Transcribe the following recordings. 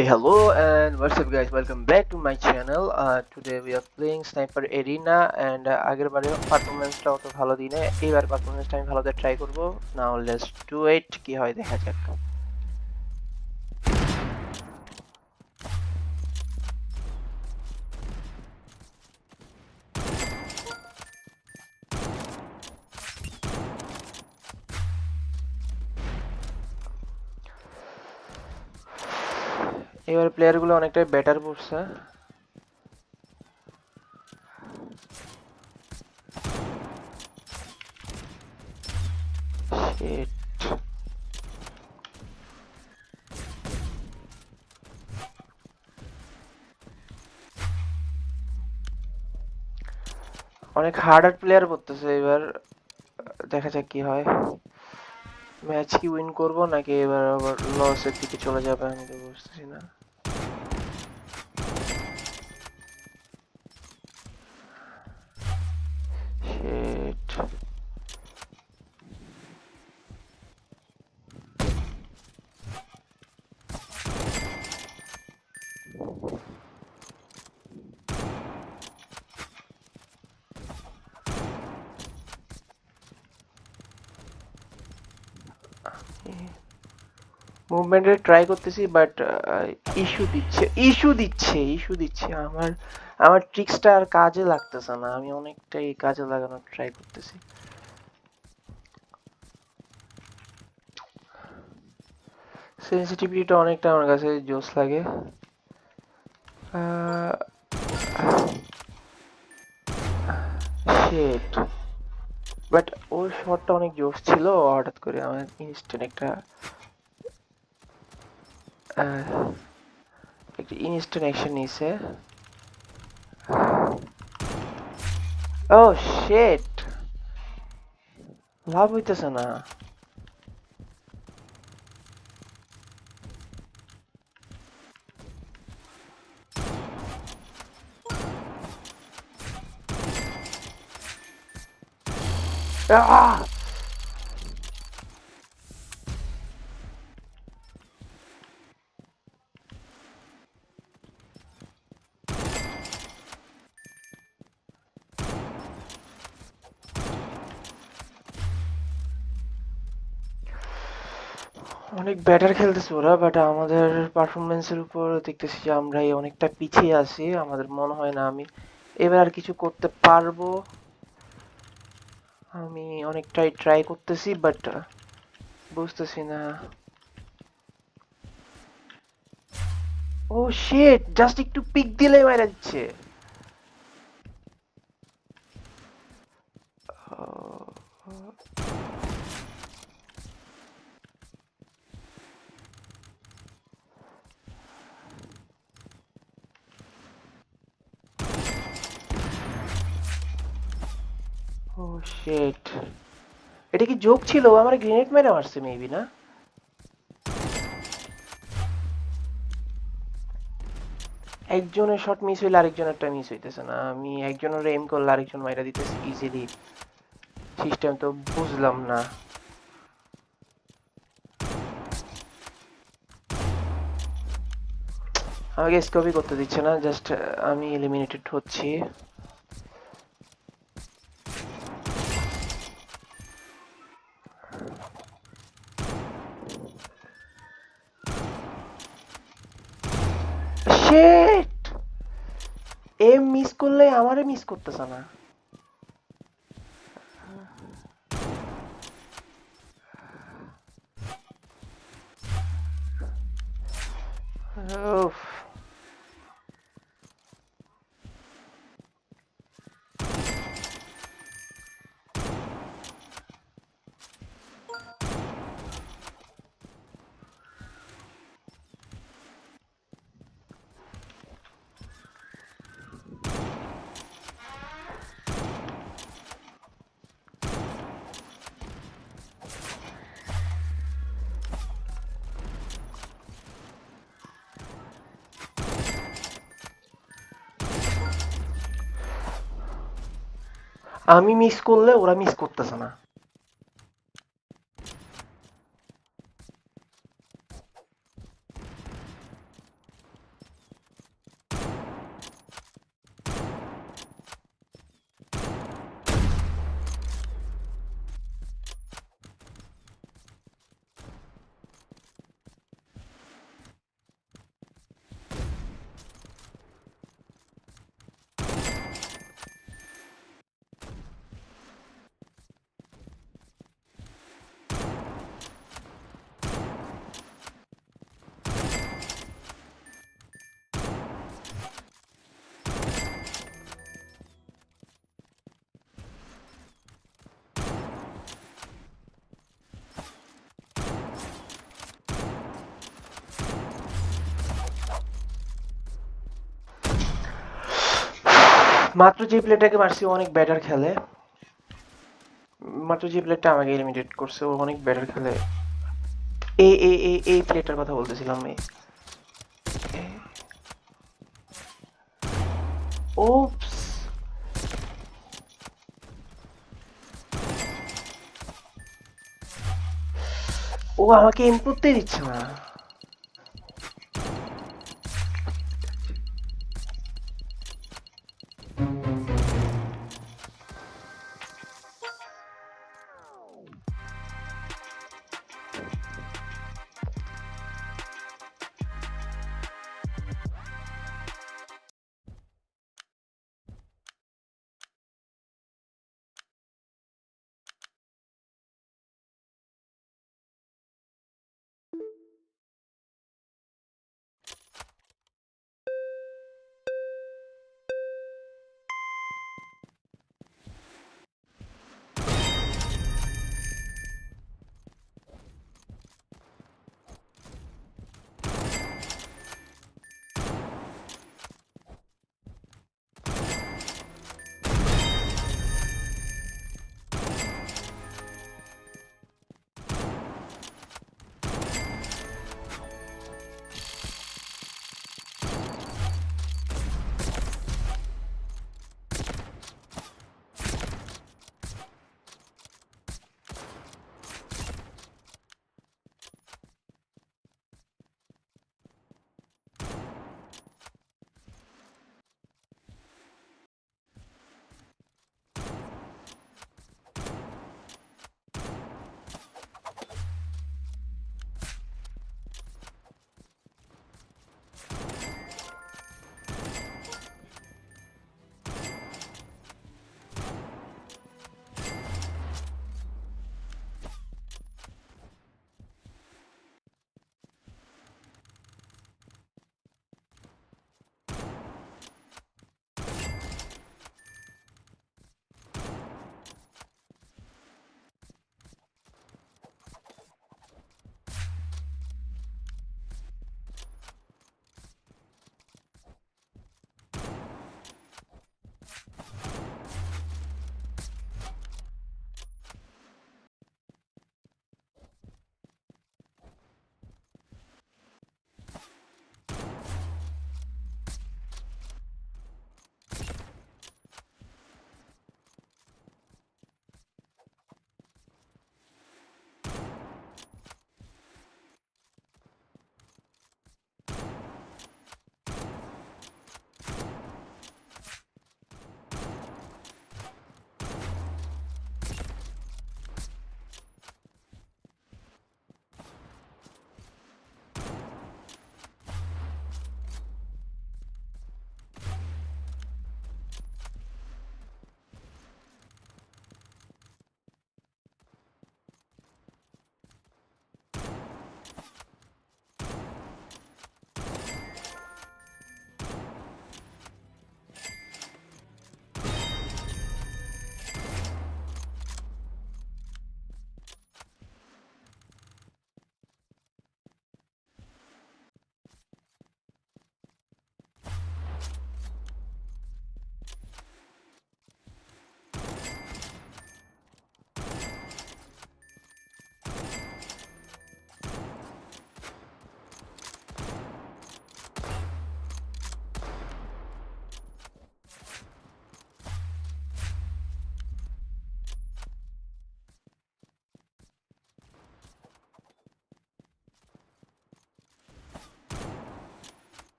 Hey, hello and what's up guys, welcome back to my channel. Today we are playing Sniper Arena and আগের বারে পারফরম্যান্সটা অত ভালো দিনে এবার পারফরম্যান্সটা আমি ভালোতে ট্রাই করব। নাও লেটস ডু ইট, কি হয় দেখা যাক। এবার প্লেয়ারগুলো অনেকটাই বেটার করছে। Shit. অনেক হার্ডার প্লেয়ার পড়তেছে এবার, দেখা যাক কি হয়। ম্যাচ কি উইন করব নাকি এবার আবার লসের দিকে চলে যাবে আমি তো বুঝতেছি না। Shit. মুভমেন্টে ট্রাই করতেছি বাট ইস্যু দিচ্ছে আমার আমার ট্রিক্সটা আর কাজে লাগতেছে না। আমি অনেকটাই কাজে লাগানোর ট্রাই করতেছি। সেনসিটিভিটিটা অনেকটা আমার কাছে জোস লাগে। শিট, বাট ওর শটটা অনেক জোস ছিল। হঠাৎ করে আমার ইনস্ট্যান্ট একটা ইনস্ট্যান্ট অ্যাকশন নিছে। ও শিট, লাভ হইতেছে না। আহ! অনেক বেটার খেলতেছে ওরা, বাট আমাদের পারফরমেন্সের উপর দেখতেছি যে আমরাই অনেকটা পিছিয়ে আছি। আমাদের মনে হয় না আমি এবার আর কিছু করতে পারবো। আমি অনেকটাই ট্রাই করতেছি বাট বুঝতেছি না। ও শিট, জাস্ট একটু পিক দিলেই মারা দিচ্ছে। ও শিট, এটা কি জোক ছিল? আমার গ্রেনেড মেরে মারছে মেবি, না? একজনের শট মিস হইলে আরেকজনেরটা মিস হইতেছে না। আমি একজনের এম করলে আরেকজন মাইরা দিতেছি ইজিলি। সিস্টেম তো বুঝলাম না। আমাকে স্কোপই করতে দিচ্ছে না, জাস্ট আমি এলিমিনেটেড হচ্ছি। শিট, এম মিস করলে আমারে মিস করতেছে না। উফ, আমি মিস করলে ওরা মিস করতেছে না। মাত্র যে প্লেয়ারটাকে মারছি ও অনেক বেটার খেলে। মাত্র যে প্লেয়ারটা আমাকে এলিমিনেট করছে ও অনেক বেটার খেলে। এই প্লেয়ারটার কথা বলতেছিলাম আমি। ওপস, ও আমাকে এম করতেই দিচ্ছে না।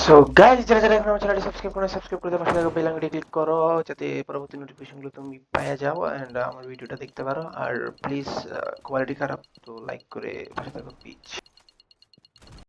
সো গাইস, যারা যারা এখন আমার চ্যানেলটি সাবস্ক্রাইব করে পাশে থাকা বেল আইকনটি ক্লিক করো যাতে পরবর্তী নোটিফিকেশনগুলো তুমি পেয়ে যাও এন্ড আমার ভিডিওটা দেখতে পারো। আর প্লিজ কোয়ালিটি খারাপ তো লাইক করে পাশে থাকো প্লিজ।